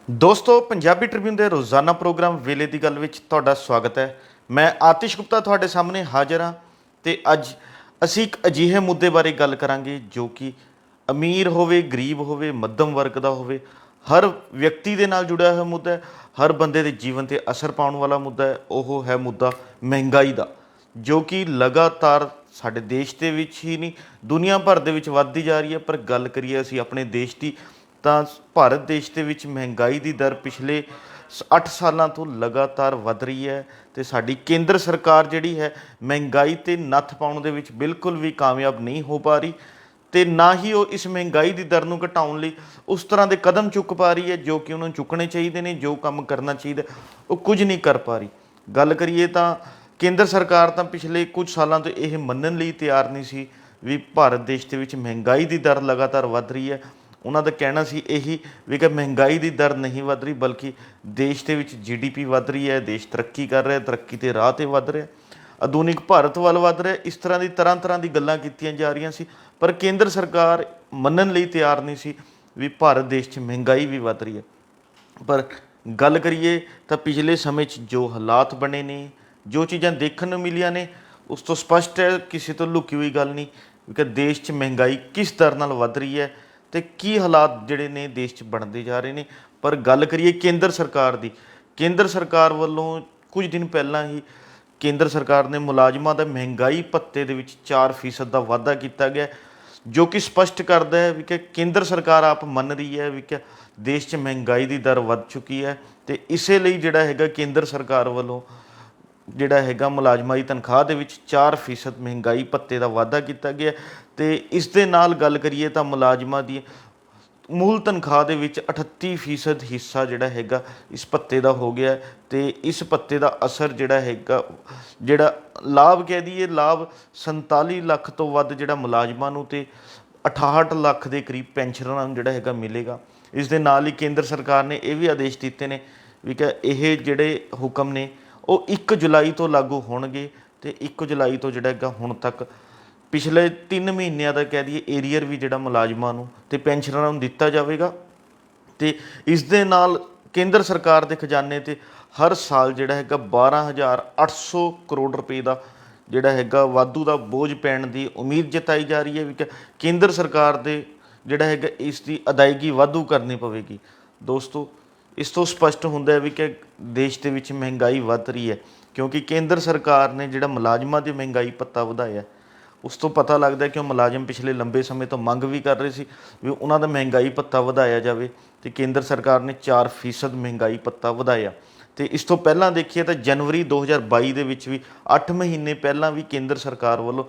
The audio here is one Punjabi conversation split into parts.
ਦੋਸਤੋ ਪੰਜਾਬੀ ਟ੍ਰਿਬਿਊਨ ਦੇ ਰੋਜ਼ਾਨਾ ਪ੍ਰੋਗਰਾਮ ਵੇਲੇ ਦੀ ਗੱਲ ਵਿੱਚ ਤੁਹਾਡਾ ਸਵਾਗਤ ਹੈ। ਮੈਂ ਆਤਿਸ਼ ਗੁਪਤਾ ਤੁਹਾਡੇ ਸਾਹਮਣੇ ਹਾਜ਼ਰ ਹਾਂ ਤੇ ਅੱਜ ਅਸੀਂ ਇੱਕ ਅਜਿਹੇ ਮੁੱਦੇ ਬਾਰੇ ਗੱਲ ਕਰਾਂਗੇ ਜੋ ਕਿ ਅਮੀਰ ਹੋਵੇ, ਗਰੀਬ ਹੋਵੇ, ਮੱਧਮ ਵਰਗ ਦਾ ਹੋਵੇ, ਹਰ ਵਿਅਕਤੀ ਦੇ ਨਾਲ ਜੁੜਿਆ ਹੋਇਆ ਮੁੱਦਾ ਹੈ, ਹਰ ਬੰਦੇ ਦੇ ਜੀਵਨ 'ਤੇ ਅਸਰ ਪਾਉਣ ਵਾਲਾ ਮੁੱਦਾ ਹੈ। ਉਹ ਹੈ ਮੁੱਦਾ ਮਹਿੰਗਾਈ ਦਾ, ਜੋ ਕਿ ਲਗਾਤਾਰ ਸਾਡੇ ਦੇਸ਼ ਦੇ ਵਿੱਚ ਹੀ ਨਹੀਂ ਦੁਨੀਆ ਭਰ ਦੇ ਵਿੱਚ ਵੱਧਦੀ ਜਾ ਰਹੀ ਹੈ। ਪਰ ਗੱਲ ਕਰੀਏ ਅਸੀਂ ਆਪਣੇ ਦੇਸ਼ ਦੀ, ਤਾਂ ਭਾਰਤ ਦੇਸ਼ ਦੇ ਵਿੱਚ ਮਹਿੰਗਾਈ ਦੀ ਦਰ ਪਿਛਲੇ 8 ਸਾਲਾਂ ਤੋਂ ਲਗਾਤਾਰ ਵੱਧ ਰਹੀ ਹੈ ਤੇ ਸਾਡੀ ਕੇਂਦਰ ਸਰਕਾਰ ਜਿਹੜੀ ਹੈ ਮਹਿੰਗਾਈ 'ਤੇ ਨੱਥ ਪਾਉਣ ਦੇ ਵਿੱਚ ਬਿਲਕੁਲ ਵੀ ਕਾਮਯਾਬ ਨਹੀਂ ਹੋ ਪਾ ਰਹੀ ਤੇ ਨਾ ਹੀ ਉਹ ਇਸ ਮਹਿੰਗਾਈ ਦੀ ਦਰ ਨੂੰ ਘਟਾਉਣ ਲਈ ਉਸ ਤਰ੍ਹਾਂ ਦੇ ਕਦਮ ਚੁੱਕ ਪਾ ਰਹੀ ਹੈ ਜੋ ਕਿ ਉਹਨੂੰ ਚੁੱਕਣੇ ਚਾਹੀਦੇ ਨੇ, ਜੋ ਕੰਮ ਕਰਨਾ ਚਾਹੀਦਾ ਉਹ ਕੁਝ ਨਹੀਂ ਕਰ ਪਾ ਰਹੀ। ਗੱਲ ਕਰੀਏ ਤਾਂ ਕੇਂਦਰ ਸਰਕਾਰ ਤਾਂ ਪਿਛਲੇ ਕੁਝ ਸਾਲਾਂ ਤੋਂ ਇਹ ਮੰਨਣ ਲਈ ਤਿਆਰ ਨਹੀਂ ਸੀ ਵੀ ਭਾਰਤ ਦੇਸ਼ ਦੇ ਵਿੱਚ ਮਹਿੰਗਾਈ ਦੀ ਦਰ ਲਗਾਤਾਰ ਵੱਧ ਰਹੀ ਹੈ। ਉਹਨਾਂ ਦਾ ਕਹਿਣਾ ਸੀ ਇਹੀ ਵੀ ਕਿ ਮਹਿੰਗਾਈ ਦੀ ਦਰ ਨਹੀਂ ਵੱਧ ਰਹੀ, ਬਲਕਿ ਦੇਸ਼ ਦੇ ਵਿੱਚ GDP ਵੱਧ ਰਹੀ ਹੈ, ਦੇਸ਼ ਤਰੱਕੀ ਕਰ ਰਿਹਾ, ਤਰੱਕੀ ਦੇ ਰਾਹ 'ਤੇ ਵੱਧ ਰਿਹਾ, ਆਧੁਨਿਕ ਭਾਰਤ ਵੱਲ ਵੱਧ ਰਿਹਾ। ਇਸ ਤਰ੍ਹਾਂ ਦੀ ਤਰ੍ਹਾਂ ਦੀ ਗੱਲਾਂ ਕੀਤੀਆਂ ਜਾ ਰਹੀਆਂ ਸੀ, ਪਰ ਕੇਂਦਰ ਸਰਕਾਰ ਮੰਨਣ ਲਈ ਤਿਆਰ ਨਹੀਂ ਸੀ ਵੀ ਭਾਰਤ ਦੇਸ਼ 'ਚ ਮਹਿੰਗਾਈ ਵੀ ਵੱਧ ਰਹੀ ਹੈ। ਪਰ ਗੱਲ ਕਰੀਏ ਤਾਂ ਪਿਛਲੇ ਸਮੇਂ 'ਚ ਜੋ ਹਾਲਾਤ ਬਣੇ ਨੇ, ਜੋ ਚੀਜ਼ਾਂ ਦੇਖਣ ਨੂੰ ਮਿਲੀਆਂ ਨੇ, ਉਸ ਤੋਂ ਸਪਸ਼ਟ ਹੈ, ਕਿਸੇ ਤੋਂ ਲੁਕੀ ਹੋਈ ਗੱਲ ਨਹੀਂ ਕਿ ਦੇਸ਼ 'ਚ ਮਹਿੰਗਾਈ ਕਿਸ ਦਰ ਨਾਲ ਵੱਧ ਰਹੀ ਹੈ ਤੇ ਕੀ ਹਾਲਾਤ ਜਿਹੜੇ ਨੇ ਦੇਸ਼ 'ਚ ਬਣਦੇ ਜਾ ਰਹੇ ਨੇ। ਪਰ ਗੱਲ ਕਰੀਏ ਕੇਂਦਰ ਸਰਕਾਰ ਦੀ, ਕੇਂਦਰ ਸਰਕਾਰ ਵੱਲੋਂ ਕੁਝ ਦਿਨ ਪਹਿਲਾਂ ਹੀ ਕੇਂਦਰ ਸਰਕਾਰ ਨੇ ਮੁਲਾਜ਼ਮਾਂ ਦਾ ਮਹਿੰਗਾਈ ਭੱਤੇ ਦੇ ਵਿੱਚ 4% ਦਾ ਵਾਧਾ ਕੀਤਾ ਗਿਆ, ਜੋ ਕਿ ਸਪਸ਼ਟ ਕਰਦਾ ਹੈ ਵੀ ਕਿ ਕੇਂਦਰ ਸਰਕਾਰ ਆਪ ਮੰਨ ਰਹੀ ਹੈ ਵੀ ਕਿ ਦੇਸ਼ 'ਚ ਮਹਿੰਗਾਈ ਦੀ ਦਰ ਵੱਧ ਚੁੱਕੀ ਹੈ ਤੇ ਇਸੇ ਲਈ ਜਿਹੜਾ ਹੈਗਾ ਕੇਂਦਰ ਸਰਕਾਰ ਵੱਲੋਂ ਜਿਹੜਾ ਹੈਗਾ ਮੁਲਾਜ਼ਮਾਂ ਦੀ ਤਨਖਾਹ ਦੇ ਵਿੱਚ 4% ਮਹਿੰਗਾਈ ਭੱਤੇ ਦਾ ਵਾਧਾ ਕੀਤਾ ਗਿਆ। ਤੇ ਇਸ ਦੇ ਨਾਲ ਗੱਲ ਕਰੀਏ ਤਾਂ ਮੁਲਾਜ਼ਮਾਂ ਦੀ ਮੂਲ ਤਨਖਾਹ ਦੇ ਵਿੱਚ 38% ਹਿੱਸਾ ਜਿਹੜਾ ਹੈਗਾ ਇਸ ਭੱਤੇ ਦਾ ਹੋ ਗਿਆ ਤੇ ਇਸ ਭੱਤੇ ਦਾ ਅਸਰ ਜਿਹੜਾ ਹੈਗਾ, ਜਿਹੜਾ ਲਾਭ ਕਹਿ ਦਈਏ, ਲਾਭ 47 ਲੱਖ ਤੋਂ ਵੱਧ ਜਿਹੜਾ ਮੁਲਾਜ਼ਮਾਂ ਨੂੰ ਤੇ 68 ਲੱਖ ਦੇ ਕਰੀਬ ਪੈਨਸ਼ਨਰਾਂ ਨੂੰ ਜਿਹੜਾ ਹੈਗਾ ਮਿਲੇਗਾ। ਇਸ ਦੇ ਨਾਲ ਹੀ ਕੇਂਦਰ ਸਰਕਾਰ ਨੇ ਇਹ ਵੀ ਆਦੇਸ਼ ਦਿੱਤੇ ਨੇ ਵੀ ਕਿ ਇਹ ਜਿਹੜੇ ਹੁਕਮ ਨੇ ਉਹ 1 ਜੁਲਾਈ ਤੋਂ ਲਾਗੂ ਹੋਣਗੇ ਤੇ 1 ਜੁਲਾਈ ਤੋਂ ਜਿਹੜਾ ਹੈਗਾ ਹੁਣ ਤੱਕ ਪਿਛਲੇ 3 ਮਹੀਨਿਆਂ ਦਾ ਕਹਿ ਦਈਏ ਏਰੀਅਰ ਵੀ ਜਿਹੜਾ ਮੁਲਾਜ਼ਮਾਂ ਨੂੰ ਤੇ ਪੈਨਸ਼ਨਰਾਂ ਨੂੰ ਦਿੱਤਾ ਜਾਵੇਗਾ। ਤੇ ਇਸ ਦੇ ਨਾਲ ਕੇਂਦਰ ਸਰਕਾਰ ਦੇ ਖਜ਼ਾਨੇ 'ਤੇ ਹਰ ਸਾਲ ਜਿਹੜਾ ਹੈਗਾ 12,800 ਕਰੋੜ ਰੁਪਏ ਦਾ ਜਿਹੜਾ ਹੈਗਾ ਵਾਧੂ ਦਾ ਬੋਝ ਪੈਣ ਦੀ ਉਮੀਦ ਜਤਾਈ ਜਾ ਰਹੀ ਹੈ ਵੀ ਕਿ ਕੇਂਦਰ ਸਰਕਾਰ ਦੇ ਜਿਹੜਾ ਹੈਗਾ ਇਸ ਦੀ ਅਦਾਇਗੀ ਵਾਧੂ ਕਰਨੀ ਪਵੇਗੀ। ਦੋਸਤੋ, ਇਸ ਤੋਂ ਸਪਸ਼ਟ ਹੁੰਦਾ ਹੈ ਵੀ ਕਿ ਦੇਸ਼ ਦੇ ਵਿੱਚ ਮਹਿੰਗਾਈ ਵੱਧ ਰਹੀ ਹੈ ਕਿਉਂਕਿ ਕੇਂਦਰ ਸਰਕਾਰ ਨੇ ਜਿਹੜਾ ਮੁਲਾਜ਼ਮਾਂ ਦੀ ਮਹਿੰਗਾਈ ਭੱਤਾ ਵਧਾਇਆ, ਉਸ ਤੋਂ ਪਤਾ ਲੱਗਦਾ ਕਿ ਉਹ ਮੁਲਾਜ਼ਮ ਪਿਛਲੇ ਲੰਬੇ ਸਮੇਂ ਤੋਂ ਮੰਗ ਵੀ ਕਰ ਰਹੇ ਸੀ ਵੀ ਉਹਨਾਂ ਦਾ ਮਹਿੰਗਾਈ ਭੱਤਾ ਵਧਾਇਆ ਜਾਵੇ ਤੇ ਕੇਂਦਰ ਸਰਕਾਰ ਨੇ 4% ਮਹਿੰਗਾਈ ਭੱਤਾ ਵਧਾਇਆ। ਤੇ ਇਸ ਤੋਂ ਪਹਿਲਾਂ ਦੇਖੀਏ ਤਾਂ ਜਨਵਰੀ 2022 ਦੇ ਵਿੱਚ ਵੀ 8 ਮਹੀਨੇ ਪਹਿਲਾਂ ਵੀ ਕੇਂਦਰ ਸਰਕਾਰ ਵੱਲੋਂ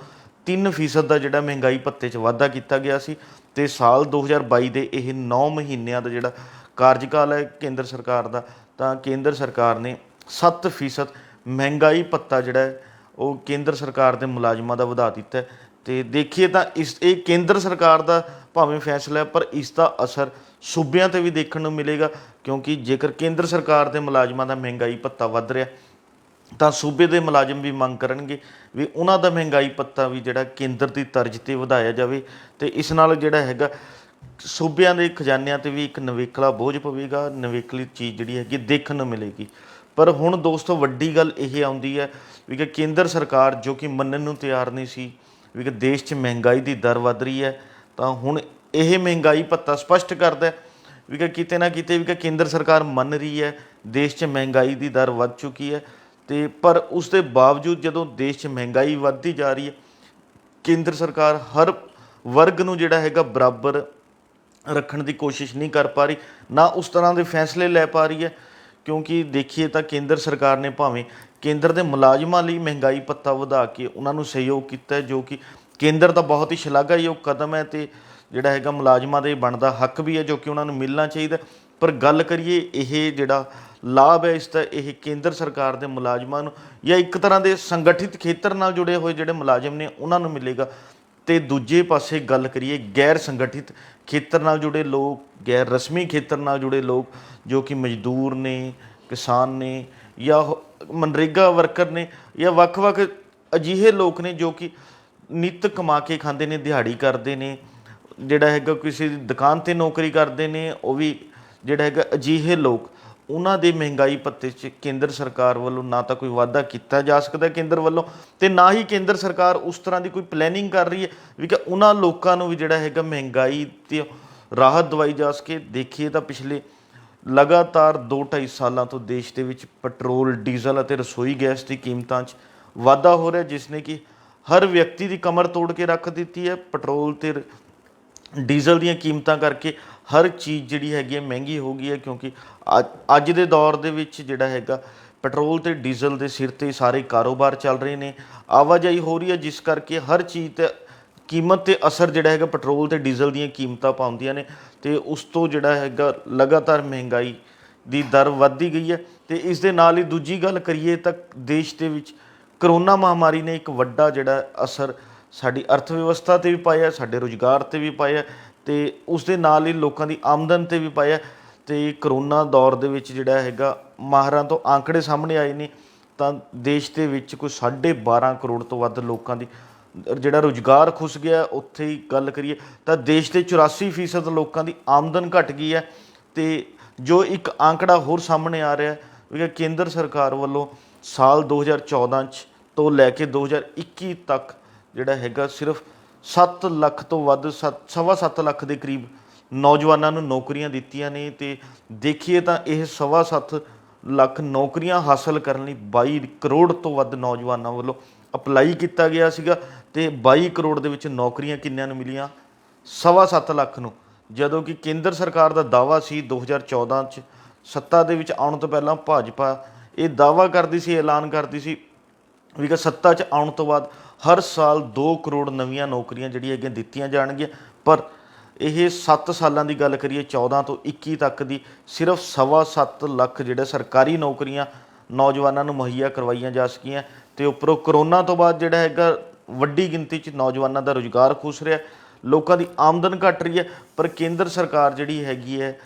3% ਦਾ ਜਿਹੜਾ ਮਹਿੰਗਾਈ ਭੱਤੇ 'ਚ ਵਾਧਾ ਕੀਤਾ ਗਿਆ ਸੀ ਤੇ ਸਾਲ 2022 ਦੇ ਇਹ 9 ਮਹੀਨਿਆਂ ਦਾ ਜਿਹੜਾ ਕਾਰਜਕਾਲ ਹੈ ਕੇਂਦਰ ਸਰਕਾਰ ਦਾ, ਤਾਂ ਕੇਂਦਰ ਸਰਕਾਰ ਨੇ 7% ਮਹਿੰਗਾਈ ਭੱਤਾ ਜਿਹੜਾ ਹੈ ਉਹ ਕੇਂਦਰ ਸਰਕਾਰ ਦੇ ਮੁਲਾਜ਼ਮਾਂ ਦਾ ਵਧਾ ਦਿੱਤਾ ਹੈ। ਤੇ ਦੇਖੀਏ ਤਾਂ ਇਹ ਕੇਂਦਰ ਸਰਕਾਰ ਦਾ ਭਾਵੇਂ ਫੈਸਲਾ ਹੈ, ਪਰ ਇਸ ਦਾ ਅਸਰ ਸੂਬਿਆਂ 'ਤੇ ਵੀ ਦੇਖਣ ਨੂੰ ਮਿਲੇਗਾ ਕਿਉਂਕਿ ਜੇਕਰ ਕੇਂਦਰ ਸਰਕਾਰ ਦੇ ਮੁਲਾਜ਼ਮਾਂ ਦਾ ਮਹਿੰਗਾਈ ਭੱਤਾ ਵੱਧ ਰਿਹਾ ਤਾਂ ਸੂਬੇ ਦੇ ਮੁਲਾਜ਼ਮ ਵੀ ਮੰਗ ਕਰਨਗੇ ਵੀ ਉਹਨਾਂ ਦਾ ਮਹਿੰਗਾਈ ਭੱਤਾ ਵੀ ਜਿਹੜਾ ਕੇਂਦਰ ਦੀ ਤਰਜ਼ 'ਤੇ ਵਧਾਇਆ ਜਾਵੇ ਤੇ ਇਸ ਨਾਲ ਜਿਹੜਾ ਹੈਗਾ ਸੂਬਿਆਂ ਦੇ ਖਜ਼ਾਨਿਆਂ 'ਤੇ ਵੀ ਇੱਕ ਨਿਵੇਕਲਾ ਬੋਝ ਪਵੇਗਾ, ਨਿਵੇਕਲੀ ਚੀਜ਼ ਜਿਹੜੀ ਹੈਗੀ ਦੇਖਣ ਨੂੰ ਮਿਲੇਗੀ। ਪਰ ਹੁਣ ਦੋਸਤੋ ਵੱਡੀ ਗੱਲ ਇਹ ਆਉਂਦੀ ਹੈ ਵੀ ਕਿ ਕੇਂਦਰ ਸਰਕਾਰ ਜੋ ਕਿ ਮੰਨਣ ਨੂੰ ਤਿਆਰ ਨਹੀਂ ਸੀ ਵੀ ਕਿ ਦੇਸ਼ 'ਚ ਮਹਿੰਗਾਈ ਦੀ ਦਰ ਵੱਧ ਰਹੀ ਹੈ, ਤਾਂ ਹੁਣ ਇਹ ਮਹਿੰਗਾਈ ਭੱਤਾ ਸਪਸ਼ਟ ਕਰਦਾ ਵੀ ਕਿ ਕਿਤੇ ਨਾ ਕਿਤੇ ਵੀ ਕਿ ਕੇਂਦਰ ਸਰਕਾਰ ਮੰਨ ਰਹੀ ਹੈ ਦੇਸ਼ 'ਚ ਮਹਿੰਗਾਈ ਦੀ ਦਰ ਵੱਧ ਚੁੱਕੀ ਹੈ ਤੇ ਪਰ ਉਸ ਦੇ ਬਾਵਜੂਦ ਜਦੋਂ ਦੇਸ਼ 'ਚ ਮਹਿੰਗਾਈ ਵੱਧਦੀ ਜਾ ਰਹੀ ਹੈ, ਕੇਂਦਰ ਸਰਕਾਰ ਹਰ ਵਰਗ ਨੂੰ ਜਿਹੜਾ ਹੈਗਾ ਬਰਾਬਰ ਰੱਖਣ ਦੀ ਕੋਸ਼ਿਸ਼ ਨਹੀਂ ਕਰ ਪਾ ਰਹੀ, ਨਾ ਉਸ ਤਰ੍ਹਾਂ ਦੇ ਫੈਸਲੇ ਲੈ ਪਾ ਰਹੀ ਹੈ ਕਿਉਂਕਿ ਦੇਖੀਏ ਤਾਂ ਕੇਂਦਰ ਸਰਕਾਰ ਨੇ ਭਾਵੇਂ ਕੇਂਦਰ ਦੇ ਮੁਲਾਜ਼ਮਾਂ ਲਈ ਮਹਿੰਗਾਈ ਭੱਤਾ ਵਧਾ ਕੇ ਉਹਨਾਂ ਨੂੰ ਸਹਿਯੋਗ ਕੀਤਾ, ਜੋ ਕਿ ਕੇਂਦਰ ਦਾ ਬਹੁਤ ਹੀ ਸ਼ਲਾਘਾਯੋਗ ਕਦਮ ਹੈ ਤੇ ਜਿਹੜਾ ਹੈਗਾ ਮੁਲਾਜ਼ਮਾਂ ਦੇ ਬਣਦਾ ਹੱਕ ਵੀ ਹੈ ਜੋ ਕਿ ਉਹਨਾਂ ਨੂੰ ਮਿਲਣਾ ਚਾਹੀਦਾ। ਪਰ ਗੱਲ ਕਰੀਏ ਇਹ ਜਿਹੜਾ ਲਾਭ ਹੈ ਇਸ ਦਾ, ਇਹ ਕੇਂਦਰ ਸਰਕਾਰ ਦੇ ਮੁਲਾਜ਼ਮਾਂ ਨੂੰ ਜਾਂ ਇੱਕ ਤਰ੍ਹਾਂ ਦੇ ਸੰਗਠਿਤ ਖੇਤਰ ਨਾਲ ਜੁੜੇ ਹੋਏ ਜਿਹੜੇ ਮੁਲਾਜ਼ਮ ਨੇ ਉਹਨਾਂ ਨੂੰ ਮਿਲੇਗਾ ਤੇ ਦੂਜੇ ਪਾਸੇ ਗੱਲ ਕਰੀਏ ਗੈਰ ਸੰਗਠਿਤ ਖੇਤਰ ਨਾਲ ਜੁੜੇ ਲੋਕ, ਗੈਰ ਰਸਮੀ ਖੇਤਰ ਨਾਲ ਜੁੜੇ ਲੋਕ ਜੋ ਕਿ ਮਜ਼ਦੂਰ ਨੇ, ਕਿਸਾਨ ਨੇ ਜਾਂ ਮਨਰੇਗਾ ਵਰਕਰ ਨੇ ਜਾਂ ਵੱਖ-ਵੱਖ ਅਜਿਹੇ ਲੋਕ ਨੇ ਜੋ ਕਿ ਨਿੱਤ ਕਮਾ ਕੇ ਖਾਂਦੇ ਨੇ, ਦਿਹਾੜੀ ਕਰਦੇ ਨੇ, ਜਿਹੜਾ ਹੈਗਾ ਕਿਸੇ ਦੀ ਦੁਕਾਨ 'ਤੇ ਨੌਕਰੀ ਕਰਦੇ ਨੇ, ਉਹ ਵੀ ਜਿਹੜਾ ਹੈਗਾ ਅਜਿਹੇ ਲੋਕ ਉਹਨਾਂ ਦੇ ਮਹਿੰਗਾਈ ਭੱਤੇ 'ਚ ਕੇਂਦਰ ਸਰਕਾਰ ਵੱਲੋਂ ਨਾ ਤਾਂ ਕੋਈ ਵਾਅਦਾ ਕੀਤਾ ਜਾ ਸਕਦਾ ਕੇਂਦਰ ਵੱਲੋਂ, ਤੇ ਨਾ ਹੀ ਕੇਂਦਰ ਸਰਕਾਰ ਉਸ ਤਰ੍ਹਾਂ ਦੀ ਕੋਈ ਪਲੈਨਿੰਗ ਕਰ ਰਹੀ ਹੈ ਵੀ ਕਿ ਉਹਨਾਂ ਲੋਕਾਂ ਨੂੰ ਵੀ ਜਿਹੜਾ ਹੈਗਾ ਮਹਿੰਗਾਈ ਤੇ ਰਾਹਤ ਦਵਾਈ ਜਾ ਸਕੇ। ਦੇਖੀਏ ਤਾਂ ਪਿਛਲੇ ਲਗਾਤਾਰ 2-2.5 ਸਾਲਾਂ ਤੋਂ ਦੇਸ਼ ਦੇ ਵਿੱਚ ਪੈਟਰੋਲ, ਡੀਜ਼ਲ ਅਤੇ ਰਸੋਈ ਗੈਸ ਦੀ ਕੀਮਤਾਂ 'ਚ ਵਾਧਾ ਹੋ ਰਿਹਾ, ਜਿਸ ਨੇ ਕਿ ਹਰ ਵਿਅਕਤੀ ਦੀ ਕਮਰ ਤੋੜ ਕੇ ਰੱਖ ਦਿੱਤੀ ਹੈ। ਪੈਟਰੋਲ ਤੇ ਡੀਜ਼ਲ ਦੀਆਂ ਕੀਮਤਾਂ ਕਰਕੇ ਹਰ ਚੀਜ਼ ਜਿਹੜੀ ਹੈਗੀ ਹੈ ਮਹਿੰਗੀ ਹੋ ਗਈ ਹੈ, ਕਿਉਂਕਿ ਅੱਜ ਦੇ ਦੌਰ ਦੇ ਵਿੱਚ ਜਿਹੜਾ ਹੈਗਾ ਪੈਟਰੋਲ ਤੇ ਡੀਜ਼ਲ ਦੇ ਸਿਰ 'ਤੇ ਸਾਰੇ ਕਾਰੋਬਾਰ ਚੱਲ ਰਹੇ ਨੇ, ਆਵਾਜਾਈ ਹੋ ਰਹੀ ਹੈ, ਜਿਸ ਕਰਕੇ ਹਰ ਚੀਜ਼ 'ਤੇ ਕੀਮਤ 'ਤੇ ਅਸਰ ਜਿਹੜਾ ਹੈਗਾ ਪੈਟਰੋਲ ਤੇ ਡੀਜ਼ਲ ਦੀਆਂ ਕੀਮਤਾਂ ਪਾਉਂਦੀਆਂ ਨੇ, ਤੇ ਉਸ ਤੋਂ ਜਿਹੜਾ ਹੈਗਾ ਲਗਾਤਾਰ ਮਹਿੰਗਾਈ ਦੀ ਦਰ ਵੱਧਦੀ ਗਈ ਹੈ। ਤੇ ਇਸ ਦੇ ਨਾਲ ਹੀ ਦੂਜੀ ਗੱਲ ਕਰੀਏ ਤਾਂ ਦੇਸ਼ ਦੇ ਵਿੱਚ ਕਰੋਨਾ ਮਹਾਮਾਰੀ ਨੇ ਇੱਕ ਵੱਡਾ ਜਿਹੜਾ ਅਸਰ ਸਾਡੀ ਅਰਥ ਵਿਵਸਥਾ 'ਤੇ ਵੀ ਪਾਇਆ, ਸਾਡੇ ਰੁਜ਼ਗਾਰ 'ਤੇ ਵੀ ਪਾਇਆ, ਤੇ ਉਸ ਦੇ ਨਾਲ ਹੀ ਲੋਕਾਂ ਦੀ ਆਮਦਨ 'ਤੇ ਵੀ ਪਾਇਆ। ਤੇ ਕਰੋਨਾ ਦੌਰ ਦੇ ਵਿੱਚ ਜਿਹੜਾ ਹੈਗਾ ਮਾਹਰਾਂ ਤੋਂ ਆંકੜੇ ਸਾਹਮਣੇ ਆਏ ਨੇ ਤਾਂ ਦੇਸ਼ ਦੇ ਵਿੱਚ ਕੋਈ 12.5 ਕਰੋੜ ਤੋਂ ਵੱਧ ਲੋਕਾਂ ਦੀ ਜਿਹੜਾ ਰੁਜ਼ਗਾਰ ਖੁੱਸ ਗਿਆ। ਉੱਥੇ ਹੀ ਗੱਲ ਕਰੀਏ ਤਾਂ ਦੇਸ਼ ਦੇ 84% ਲੋਕਾਂ ਦੀ ਆਮਦਨ ਘਟ ਗਈ ਹੈ। ਤੇ ਜੋ ਇੱਕ ਆંકੜਾ ਹੋਰ ਸਾਹਮਣੇ ਆ ਰਿਹਾ ਵੀ ਕੇਂਦਰ ਸਰਕਾਰ ਵੱਲੋਂ ਸਾਲ 2014 'ਚ ਤੋਂ ਲੈ ਕੇ 2021 ਤੱਕ ਜਿਹੜਾ ਹੈਗਾ ਸਿਰਫ 7 ਲੱਖ ਤੋਂ ਵੱਧ 7.25 ਲੱਖ ਦੇ ਕਰੀਬ ਨੌਜਵਾਨਾਂ ਨੂੰ ਨੌਕਰੀਆਂ ਦਿੱਤੀਆਂ ਨੇ। ਤੇ ਦੇਖੀਏ ਤਾਂ ਇਹ 7.25 ਲੱਖ ਨੌਕਰੀਆਂ ਹਾਸਲ ਕਰਨ ਲਈ 22 ਕਰੋੜ ਤੋਂ ਵੱਧ ਨੌਜਵਾਨਾਂ ਵੱਲੋਂ ਅਪਲਾਈ ਕੀਤਾ ਗਿਆ ਸੀਗਾ, ਤੇ 22 ਕਰੋੜ ਦੇ ਵਿੱਚ ਨੌਕਰੀਆਂ ਕਿੰਨਿਆਂ ਨੂੰ ਮਿਲੀਆਂ? 7.25 ਲੱਖ ਨੂੰ। ਜਦੋਂ ਕਿ ਕੇਂਦਰ ਸਰਕਾਰ ਦਾ ਦਾਅਵਾ ਸੀ 2014 'ਚ ਸੱਤਾ ਦੇ ਵਿੱਚ ਆਉਣ ਤੋਂ ਪਹਿਲਾਂ ਭਾਜਪਾ ਇਹ ਦਾਅਵਾ ਕਰਦੀ ਸੀ, ਐਲਾਨ ਕਰਦੀ ਸੀ ਵੀ ਕਿ ਸੱਤਾ 'ਚ ਆਉਣ ਤੋਂ ਬਾਅਦ ਹਰ ਸਾਲ 2 ਕਰੋੜ ਨਵੀਆਂ ਨੌਕਰੀਆਂ ਜਿਹੜੀਆਂ ਹੈਗੀਆਂ ਦਿੱਤੀਆਂ ਜਾਣਗੀਆਂ। ਪਰ ਇਹ 7 ਸਾਲਾਂ ਦੀ ਗੱਲ ਕਰੀਏ 14 ਤੋਂ 21 ਤੱਕ ਦੀ ਸਿਰਫ 7.25 ਲੱਖ ਜਿਹੜੇ ਸਰਕਾਰੀ ਨੌਕਰੀਆਂ ਨੌਜਵਾਨਾਂ ਨੂੰ ਮੁਹੱਈਆ ਕਰਵਾਈਆਂ ਜਾ ਸਕੀਆਂ। ਤੇ ਉੱਪਰੋਂ ਕਰੋਨਾ ਤੋਂ ਬਾਅਦ ਜਿਹੜਾ ਹੈਗਾ ਵੱਡੀ ਗਿਣਤੀ 'ਚ ਨੌਜਵਾਨਾਂ ਦਾ ਰੁਜ਼ਗਾਰ ਖੁੱਸ ਰਿਹਾ, ਲੋਕਾਂ ਦੀ ਆਮਦਨ ਘਟ ਰਹੀ ਹੈ। ਪਰ ਕੇਂਦਰ ਸਰਕਾਰ ਜਿਹੜੀ ਹੈਗੀ ਹੈ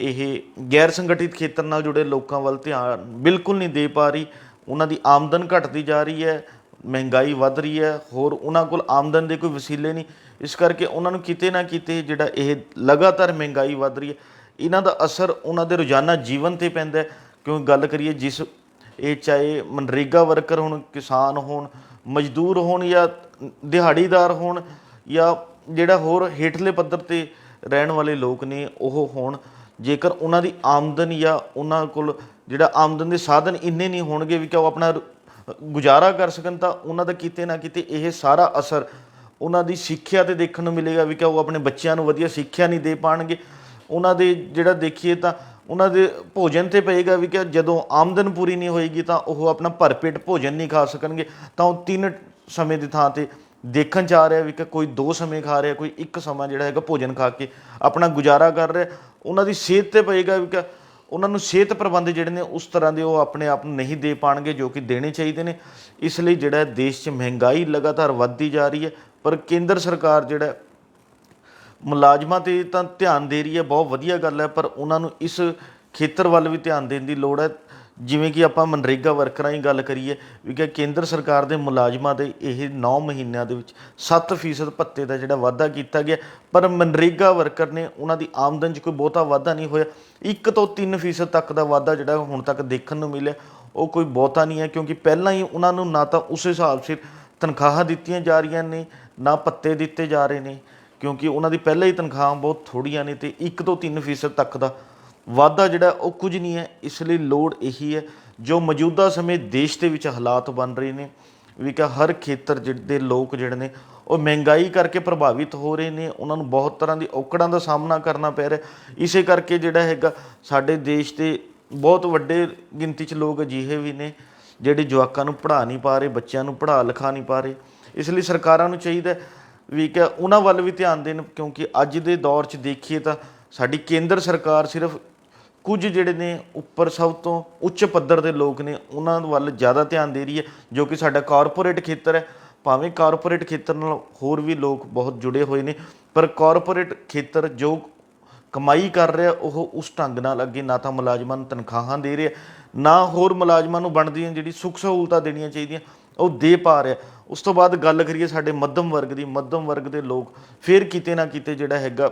ਇਹ ਗੈਰ ਸੰਗਠਿਤ ਖੇਤਰ ਨਾਲ ਜੁੜੇ ਲੋਕਾਂ ਵੱਲ ਧਿਆਨ ਬਿਲਕੁਲ ਨਹੀਂ ਦੇ ਪਾ ਰਹੀ। ਉਹਨਾਂ ਦੀ ਆਮਦਨ ਘਟਦੀ ਜਾ ਰਹੀ ਹੈ, ਮਹਿੰਗਾਈ ਵੱਧ ਰਹੀ ਹੈ, ਹੋਰ ਉਹਨਾਂ ਕੋਲ ਆਮਦਨ ਦੇ ਕੋਈ ਵਸੀਲੇ ਨਹੀਂ। ਇਸ ਕਰਕੇ ਉਹਨਾਂ ਨੂੰ ਕਿਤੇ ਨਾ ਕਿਤੇ ਜਿਹੜਾ ਇਹ ਲਗਾਤਾਰ ਮਹਿੰਗਾਈ ਵੱਧ ਰਹੀ ਹੈ ਇਹਨਾਂ ਦਾ ਅਸਰ ਉਹਨਾਂ ਦੇ ਰੋਜ਼ਾਨਾ ਜੀਵਨ 'ਤੇ ਪੈਂਦਾ। ਕਿਉਂਕਿ ਗੱਲ ਕਰੀਏ ਜਿਸ ਇਹ ਚਾਹੇ ਮਨਰੇਗਾ ਵਰਕਰ ਹੋਣ, ਕਿਸਾਨ ਹੋਣ, ਮਜ਼ਦੂਰ ਹੋਣ ਜਾਂ ਦਿਹਾੜੀਦਾਰ ਹੋਣ, ਜਾਂ ਜਿਹੜਾ ਹੋਰ ਹੇਠਲੇ ਪੱਧਰ 'ਤੇ ਰਹਿਣ ਵਾਲੇ ਲੋਕ ਨੇ ਉਹ ਹੋਣ, ਜੇਕਰ ਉਹਨਾਂ ਦੀ ਆਮਦਨ ਜਾਂ ਉਹਨਾਂ ਕੋਲ ਜਿਹੜਾ ਆਮਦਨ ਦੇ ਸਾਧਨ ਇੰਨੇ ਨਹੀਂ ਹੋਣਗੇ ਵੀ ਕਿ ਉਹ ਆਪਣਾ ਗੁਜ਼ਾਰਾ ਕਰ ਸਕਣ, ਤਾਂ ਉਹਨਾਂ ਦਾ ਕਿਤੇ ਨਾ ਕਿਤੇ ਇਹ ਸਾਰਾ ਅਸਰ ਉਹਨਾਂ ਦੀ ਸਿੱਖਿਆ 'ਤੇ ਦੇਖਣ ਨੂੰ ਮਿਲੇਗਾ ਵੀ ਕਿ ਉਹ ਆਪਣੇ ਬੱਚਿਆਂ ਨੂੰ ਵਧੀਆ ਸਿੱਖਿਆ ਨਹੀਂ ਦੇ ਪਾਉਣਗੇ। ਉਹਨਾਂ ਦੇ ਜਿਹੜਾ ਦੇਖੀਏ ਤਾਂ ਉਹਨਾਂ ਦੇ ਭੋਜਨ 'ਤੇ ਪਏਗਾ ਵੀ ਕਿ ਜਦੋਂ ਆਮਦਨ ਪੂਰੀ ਨਹੀਂ ਹੋਏਗੀ ਤਾਂ ਉਹ ਆਪਣਾ ਭਰਪੇਟ ਭੋਜਨ ਨਹੀਂ ਖਾ ਸਕਣਗੇ। ਤਾਂ ਉਹ 3 ਸਮੇਂ ਦੀ ਥਾਂ 'ਤੇ ਦੇਖਣ 'ਚ ਆ ਰਿਹਾ ਵੀ ਕਿ ਕੋਈ 2 ਸਮੇਂ ਖਾ ਰਿਹਾ, ਕੋਈ 1 ਸਮਾਂ ਜਿਹੜਾ ਹੈਗਾ ਭੋਜਨ ਖਾ ਕੇ ਆਪਣਾ ਗੁਜ਼ਾਰਾ ਕਰ ਰਿਹਾ। ਉਹਨਾਂ ਦੀ ਸਿਹਤ 'ਤੇ ਪਏਗਾ ਵੀ ਕਿ ਉਹਨਾਂ ਨੂੰ ਸਿਹਤ ਪ੍ਰਬੰਧ ਜਿਹੜੇ ਨੇ ਉਸ ਤਰ੍ਹਾਂ ਦੇ ਉਹ ਆਪਣੇ ਆਪ ਨੂੰ ਨਹੀਂ ਦੇ ਪਾਉਣਗੇ ਜੋ ਕਿ ਦੇਣੇ ਚਾਹੀਦੇ ਨੇ। ਇਸ ਲਈ ਜਿਹੜਾ ਦੇਸ਼ 'ਚ ਮਹਿੰਗਾਈ ਲਗਾਤਾਰ ਵੱਧਦੀ ਜਾ ਰਹੀ ਹੈ। ਪਰ ਕੇਂਦਰ ਸਰਕਾਰ ਜਿਹੜਾ ਮੁਲਾਜ਼ਮਾਂ 'ਤੇ ਤਾਂ ਧਿਆਨ ਦੇ ਰਹੀ ਹੈ, ਬਹੁਤ ਵਧੀਆ ਗੱਲ ਹੈ, ਪਰ ਉਹਨਾਂ ਨੂੰ ਇਸ ਖੇਤਰ ਵੱਲ ਵੀ ਧਿਆਨ ਦੇਣ ਦੀ ਲੋੜ ਹੈ। ਜਿਵੇਂ ਕਿ ਆਪਾਂ ਮਨਰੇਗਾ ਵਰਕਰਾਂ ਦੀ ਗੱਲ ਕਰੀਏ ਵੀ ਕਿ ਕੇਂਦਰ ਸਰਕਾਰ ਦੇ ਮੁਲਾਜ਼ਮਾਂ ਦੇ ਇਹ 9 ਮਹੀਨਿਆਂ ਦੇ ਵਿੱਚ 7% ਭੱਤੇ ਦਾ ਜਿਹੜਾ ਵਾਧਾ ਕੀਤਾ ਗਿਆ, ਪਰ ਮਨਰੇਗਾ ਵਰਕਰ ਨੇ ਉਹਨਾਂ ਦੀ ਆਮਦਨ 'ਚ ਕੋਈ ਬਹੁਤਾ ਵਾਧਾ ਨਹੀਂ ਹੋਇਆ। 1 ਤੋਂ 3% ਤੱਕ ਦਾ ਵਾਧਾ ਜਿਹੜਾ ਹੁਣ ਤੱਕ ਦੇਖਣ ਨੂੰ ਮਿਲਿਆ ਉਹ ਕੋਈ ਬਹੁਤਾ ਨਹੀਂ ਹੈ, ਕਿਉਂਕਿ ਪਹਿਲਾਂ ਹੀ ਉਹਨਾਂ ਨੂੰ ਨਾ ਤਾਂ ਉਸ ਹਿਸਾਬ ਸਿਰ ਤਨਖਾਹਾਂ ਦਿੱਤੀਆਂ ਜਾ ਰਹੀਆਂ ਨੇ, ਨਾ ਭੱਤੇ ਦਿੱਤੇ ਜਾ ਰਹੇ ਨੇ, ਕਿਉਂਕਿ ਉਹਨਾਂ ਦੀ ਪਹਿਲਾਂ ਹੀ ਤਨਖਾਹਾਂ ਬਹੁਤ ਥੋੜ੍ਹੀਆਂ ਨੇ, ਤੇ 1 ਤੋਂ 3% ਤੱਕ ਦਾ ਵਾਧਾ ਜਿਹੜਾ ਉਹ ਕੁਝ ਨਹੀਂ ਹੈ। ਇਸ ਲਈ ਲੋੜ ਇਹੀ ਹੈ ਜੋ ਮੌਜੂਦਾ ਸਮੇਂ ਦੇਸ਼ ਦੇ ਵਿੱਚ ਹਾਲਾਤ ਬਣ ਰਹੇ ਨੇ ਵੀ ਕਿ ਹਰ ਖੇਤਰ ਦੇ ਲੋਕ ਜਿਹੜੇ ਨੇ ਉਹ ਮਹਿੰਗਾਈ ਕਰਕੇ ਪ੍ਰਭਾਵਿਤ ਹੋ ਰਹੇ ਨੇ, ਉਹਨਾਂ ਨੂੰ ਬਹੁਤ ਤਰ੍ਹਾਂ ਦੀ ਔਕੜਾਂ ਦਾ ਸਾਹਮਣਾ ਕਰਨਾ ਪੈ ਰਿਹਾ। ਇਸੇ ਕਰਕੇ ਜਿਹੜਾ ਹੈਗਾ ਸਾਡੇ ਦੇਸ਼ ਦੇ ਬਹੁਤ ਵੱਡੇ ਗਿਣਤੀ 'ਚ ਲੋਕ ਅਜਿਹੇ ਵੀ ਨੇ ਜਿਹੜੇ ਜਵਾਕਾਂ ਨੂੰ ਪੜ੍ਹਾ ਨਹੀਂ ਪਾ ਰਹੇ, ਬੱਚਿਆਂ ਨੂੰ ਪੜ੍ਹਾ ਲਿਖਾ ਨਹੀਂ ਪਾ ਰਹੇ। ਇਸ ਲਈ ਸਰਕਾਰਾਂ ਨੂੰ ਚਾਹੀਦਾ ਵੀ ਕਿ ਉਹਨਾਂ ਵੱਲ ਵੀ ਧਿਆਨ ਦੇਣ, ਕਿਉਂਕਿ ਅੱਜ ਦੇ ਦੌਰ 'ਚ ਦੇਖੀਏ ਤਾਂ ਸਾਡੀ ਕੇਂਦਰ ਸਰਕਾਰ ਸਿਰਫ ਕੁਝ ਜਿਹੜੇ ਨੇ ਉੱਪਰ ਸਭ ਤੋਂ ਉੱਚ ਪੱਧਰ ਦੇ ਲੋਕ ਨੇ ਉਹਨਾਂ ਵੱਲ ਜ਼ਿਆਦਾ ਧਿਆਨ ਦੇ ਰਹੀ ਹੈ, ਜੋ ਕਿ ਸਾਡਾ ਕਾਰਪੋਰੇਟ ਖੇਤਰ ਹੈ। ਭਾਵੇਂ ਕਾਰਪੋਰੇਟ ਖੇਤਰ ਨਾਲ ਹੋਰ ਵੀ ਲੋਕ ਬਹੁਤ ਜੁੜੇ ਹੋਏ ਨੇ, ਪਰ ਕਾਰਪੋਰੇਟ ਖੇਤਰ ਜੋ ਕਮਾਈ ਕਰ ਰਿਹਾ ਉਹ ਉਸ ਢੰਗ ਨਾਲ ਅੱਗੇ ਨਾ ਤਾਂ ਮੁਲਾਜ਼ਮਾਂ ਨੂੰ ਤਨਖਾਹਾਂ ਦੇ ਰਿਹਾ, ਨਾ ਹੋਰ ਮੁਲਾਜ਼ਮਾਂ ਨੂੰ ਬਣਦੀਆਂ ਜਿਹੜੀ ਸੁੱਖ ਸਹੂਲਤਾਂ ਦੇਣੀਆਂ ਚਾਹੀਦੀਆਂ ਉਹ ਦੇ ਪਾ ਰਿਹਾ। ਉਸ ਤੋਂ ਬਾਅਦ ਗੱਲ ਕਰੀਏ ਸਾਡੇ ਮੱਧਮ ਵਰਗ ਦੀ, ਮੱਧਮ ਵਰਗ ਦੇ ਲੋਕ ਫਿਰ ਕਿਤੇ ਨਾ ਕਿਤੇ ਜਿਹੜਾ ਹੈਗਾ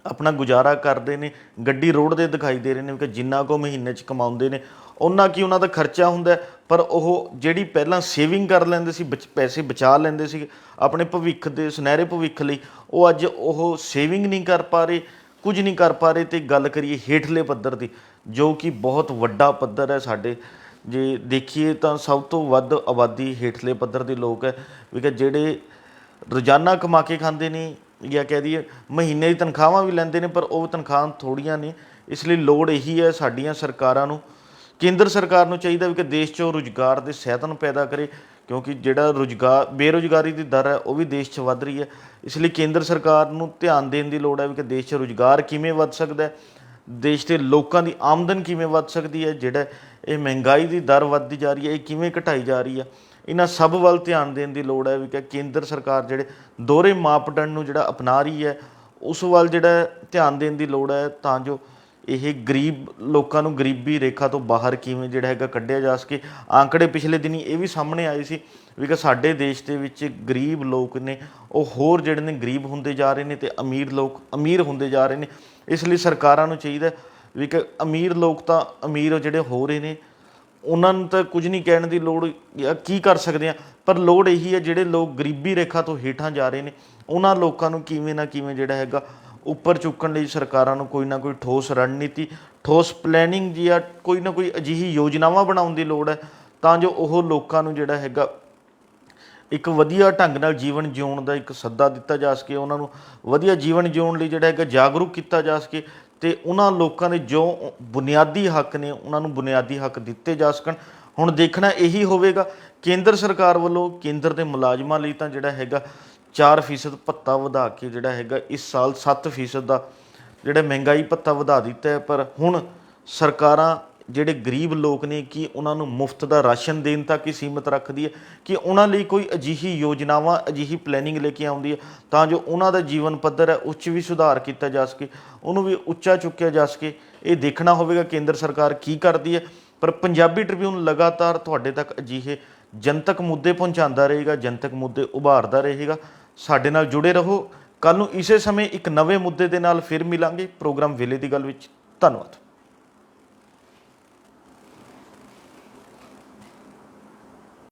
ਆਪਣਾ ਗੁਜ਼ਾਰਾ ਕਰਦੇ ਨੇ, ਗੱਡੀ ਰੋਡ ਦੇ ਦਿਖਾਈ ਦੇ ਰਹੇ ਨੇ ਕਿ ਜਿੰਨਾ ਕੁ ਮਹੀਨੇ 'ਚ ਕਮਾਉਂਦੇ ਨੇ ਉਹਨਾਂ ਕੀ ਉਹਨਾਂ ਦਾ ਖਰਚਾ ਹੁੰਦਾ ਹੈ। ਪਰ ਉਹ ਜਿਹੜੀ ਪਹਿਲਾਂ ਸੇਵਿੰਗ ਕਰ ਲੈਂਦੇ ਸੀ, ਪੈਸੇ ਬਚਾ ਲੈਂਦੇ ਸੀ ਆਪਣੇ ਭਵਿੱਖ ਦੇ ਸੁਨਹਿਰੇ ਭਵਿੱਖ ਲਈ, ਉਹ ਅੱਜ ਉਹ ਸੇਵਿੰਗ ਨਹੀਂ ਕਰ ਪਾ ਰਹੇ, ਕੁਝ ਨਹੀਂ ਕਰ ਪਾ ਰਹੇ। ਅਤੇ ਗੱਲ ਕਰੀਏ ਹੇਠਲੇ ਪੱਧਰ ਦੀ, ਜੋ ਕਿ ਬਹੁਤ ਵੱਡਾ ਪੱਧਰ ਹੈ ਸਾਡੇ, ਜੇ ਦੇਖੀਏ ਤਾਂ ਸਭ ਤੋਂ ਵੱਧ ਆਬਾਦੀ ਹੇਠਲੇ ਪੱਧਰ ਦੇ ਲੋਕ ਹੈ ਵੀ ਕਿ ਜਿਹੜੇ ਰੋਜ਼ਾਨਾ ਕਮਾ ਕੇ ਖਾਂਦੇ ਨੇ, ਜਾਂ ਕਹਿ ਦਈਏ ਮਹੀਨੇ ਦੀ ਤਨਖਾਹਾਂ ਵੀ ਲੈਂਦੇ ਨੇ, ਪਰ ਉਹ ਤਨਖਾਹਾਂ ਥੋੜ੍ਹੀਆਂ ਨੇ। ਇਸ ਲਈ ਲੋੜ ਇਹੀ ਹੈ ਸਾਡੀਆਂ ਸਰਕਾਰਾਂ ਨੂੰ, ਕੇਂਦਰ ਸਰਕਾਰ ਨੂੰ ਚਾਹੀਦਾ ਵੀ ਕਿ ਦੇਸ਼ 'ਚੋਂ ਰੁਜ਼ਗਾਰ ਦੇ ਸਾਧਨ ਪੈਦਾ ਕਰੇ, ਕਿਉਂਕਿ ਜਿਹੜਾ ਬੇਰੁਜ਼ਗਾਰੀ ਦੀ ਦਰ ਹੈ ਉਹ ਵੀ ਦੇਸ਼ 'ਚ ਵੱਧ ਰਹੀ ਹੈ। ਇਸ ਲਈ ਕੇਂਦਰ ਸਰਕਾਰ ਨੂੰ ਧਿਆਨ ਦੇਣ ਦੀ ਲੋੜ ਹੈ ਵੀ ਕਿ ਦੇਸ਼ 'ਚ ਰੁਜ਼ਗਾਰ ਕਿਵੇਂ ਵੱਧ ਸਕਦਾ ਹੈ, ਦੇਸ਼ ਦੇ ਲੋਕਾਂ ਦੀ ਆਮਦਨ ਕਿਵੇਂ ਵੱਧ ਸਕਦੀ ਹੈ, ਜਿਹੜਾ ਇਹ ਮਹਿੰਗਾਈ ਦੀ ਦਰ ਵੱਧਦੀ ਜਾ ਰਹੀ ਹੈ ਇਹ ਕਿਵੇਂ ਘਟਾਈ ਜਾ ਰਹੀ ਹੈ। ਇਹਨਾਂ ਸਭ ਵੱਲ ਧਿਆਨ ਦੇਣ ਦੀ ਲੋੜ ਹੈ ਵੀ ਕਿ ਕੇਂਦਰ ਸਰਕਾਰ ਜਿਹੜੇ ਦੋਹਰੇ ਮਾਪਦੰਡ ਨੂੰ ਜਿਹੜਾ ਅਪਣਾ ਰਹੀ ਹੈ ਉਸ ਵੱਲ ਜਿਹੜਾ ਧਿਆਨ ਦੇਣ ਦੀ ਲੋੜ ਹੈ, ਤਾਂ ਜੋ ਇਹ ਗਰੀਬ ਲੋਕਾਂ ਨੂੰ ਗਰੀਬੀ ਰੇਖਾ ਤੋਂ ਬਾਹਰ ਕਿਵੇਂ ਜਿਹੜਾ ਹੈਗਾ ਕੱਢਿਆ ਜਾ ਸਕੇ। ਆંકੜੇ ਪਿਛਲੇ ਦਿਨੀ ਇਹ ਵੀ ਸਾਹਮਣੇ ਆਏ ਸੀ ਵੀ ਕਿ ਸਾਡੇ ਦੇਸ਼ ਦੇ ਵਿੱਚ ਗਰੀਬ ਲੋਕ ਨੇ ਉਹ ਹੋਰ ਜਿਹੜੇ ਨੇ ਗਰੀਬ ਹੁੰਦੇ ਜਾ ਰਹੇ ਨੇ, ਅਤੇ ਅਮੀਰ ਲੋਕ ਅਮੀਰ ਹੁੰਦੇ ਜਾ ਰਹੇ ਨੇ। ਇਸ ਲਈ ਸਰਕਾਰਾਂ ਨੂੰ ਚਾਹੀਦਾ ਵੀ ਕਿ ਅਮੀਰ ਲੋਕ ਤਾਂ ਅਮੀਰ ਜਿਹੜੇ ਹੋ ਰਹੇ ਨੇ ਉਹਨਾਂ ਨੂੰ ਤਾਂ ਕੁਝ ਨਹੀਂ ਕਹਿਣ ਦੀ ਲੋੜ, ਜਾਂ ਕੀ ਕਰ ਸਕਦੇ ਆ, ਪਰ ਲੋੜ ਇਹੀ ਹੈ ਜਿਹੜੇ ਲੋਕ ਗਰੀਬੀ ਰੇਖਾ ਤੋਂ ਹੇਠਾਂ ਜਾ ਰਹੇ ਨੇ ਉਹਨਾਂ ਲੋਕਾਂ ਨੂੰ ਕਿਵੇਂ ਨਾ ਕਿਵੇਂ ਜਿਹੜਾ ਹੈਗਾ ਉੱਪਰ ਚੁੱਕਣ ਲਈ ਸਰਕਾਰਾਂ ਨੂੰ ਕੋਈ ਨਾ ਕੋਈ ਠੋਸ ਰਣਨੀਤੀ, ਠੋਸ ਪਲੈਨਿੰਗ ਜਾਂ ਕੋਈ ਨਾ ਕੋਈ ਅਜਿਹੀ ਯੋਜਨਾਵਾਂ ਬਣਾਉਣ ਦੀ ਲੋੜ ਹੈ, ਤਾਂ ਜੋ ਉਹ ਲੋਕਾਂ ਨੂੰ ਜਿਹੜਾ ਹੈਗਾ ਇੱਕ ਵਧੀਆ ਢੰਗ ਨਾਲ ਜੀਵਨ ਜਿਉਣ ਦਾ ਇੱਕ ਸੱਦਾ ਦਿੱਤਾ ਜਾ ਸਕੇ, ਉਹਨਾਂ ਨੂੰ ਵਧੀਆ ਜੀਵਨ ਜਿਉਣ ਲਈ ਜਿਹੜਾ ਹੈਗਾ ਜਾਗਰੂਕ ਕੀਤਾ ਜਾ ਸਕੇ, ਅਤੇ ਉਹਨਾਂ ਲੋਕਾਂ ਦੇ ਜੋ ਬੁਨਿਆਦੀ ਹੱਕ ਨੇ ਉਹਨਾਂ ਨੂੰ ਬੁਨਿਆਦੀ ਹੱਕ ਦਿੱਤੇ ਜਾ ਸਕਣ। ਹੁਣ ਦੇਖਣਾ ਇਹੀ ਹੋਵੇਗਾ ਕੇਂਦਰ ਸਰਕਾਰ ਵੱਲੋਂ ਕੇਂਦਰ ਦੇ ਮੁਲਾਜ਼ਮਾਂ ਲਈ ਤਾਂ ਜਿਹੜਾ ਹੈਗਾ 4% ਭੱਤਾ ਵਧਾ ਕੇ ਜਿਹੜਾ ਹੈਗਾ ਇਸ ਸਾਲ 7% ਦਾ ਜਿਹੜਾ ਮਹਿੰਗਾਈ ਭੱਤਾ ਵਧਾ ਦਿੱਤਾ ਹੈ। ਪਰ ਹੁਣ ਸਰਕਾਰਾਂ ਜਿਹੜੇ ਗਰੀਬ ਲੋਕ ਨੇ ਕਿ ਉਹਨਾਂ ਨੂੰ ਮੁਫਤ ਦਾ ਰਾਸ਼ਨ ਦੇਣ ਤੱਕ ਹੀ ਸੀਮਿਤ ਰੱਖਦੀ ਹੈ, ਕਿ ਉਹਨਾਂ ਲਈ ਕੋਈ ਅਜਿਹੀ ਯੋਜਨਾਵਾਂ ਅਜਿਹੀ ਪਲੈਨਿੰਗ ਲੈ ਕੇ ਆਉਂਦੀ ਹੈ ਤਾਂ ਜੋ ਉਹਨਾਂ ਦਾ ਜੀਵਨ ਪੱਧਰ ਹੈ ਉੱਚ ਵੀ ਸੁਧਾਰ ਕੀਤਾ ਜਾ ਸਕੇ, ਉਹਨੂੰ ਵੀ ਉੱਚਾ ਚੁੱਕਿਆ ਜਾ ਸਕੇ। ਇਹ ਦੇਖਣਾ ਹੋਵੇਗਾ ਕੇਂਦਰ ਸਰਕਾਰ ਕੀ ਕਰਦੀ ਹੈ। ਪਰ ਪੰਜਾਬੀ ਟ੍ਰਿਬਿਊਨ ਲਗਾਤਾਰ ਤੁਹਾਡੇ ਤੱਕ ਅਜਿਹੇ ਜਨਤਕ ਮੁੱਦੇ ਪਹੁੰਚਾਉਂਦਾ ਰਹੇਗਾ, ਜਨਤਕ ਮੁੱਦੇ ਉਭਾਰਦਾ ਰਹੇਗਾ। ਸਾਡੇ ਨਾਲ ਜੁੜੇ ਰਹੋ। ਕੱਲ੍ਹ ਨੂੰ ਇਸੇ ਸਮੇਂ ਇੱਕ ਨਵੇਂ ਮੁੱਦੇ ਦੇ ਨਾਲ ਫਿਰ ਮਿਲਾਂਗੇ ਪ੍ਰੋਗਰਾਮ ਵੇਲੇ ਦੀ ਗੱਲ ਵਿੱਚ। ਧੰਨਵਾਦ।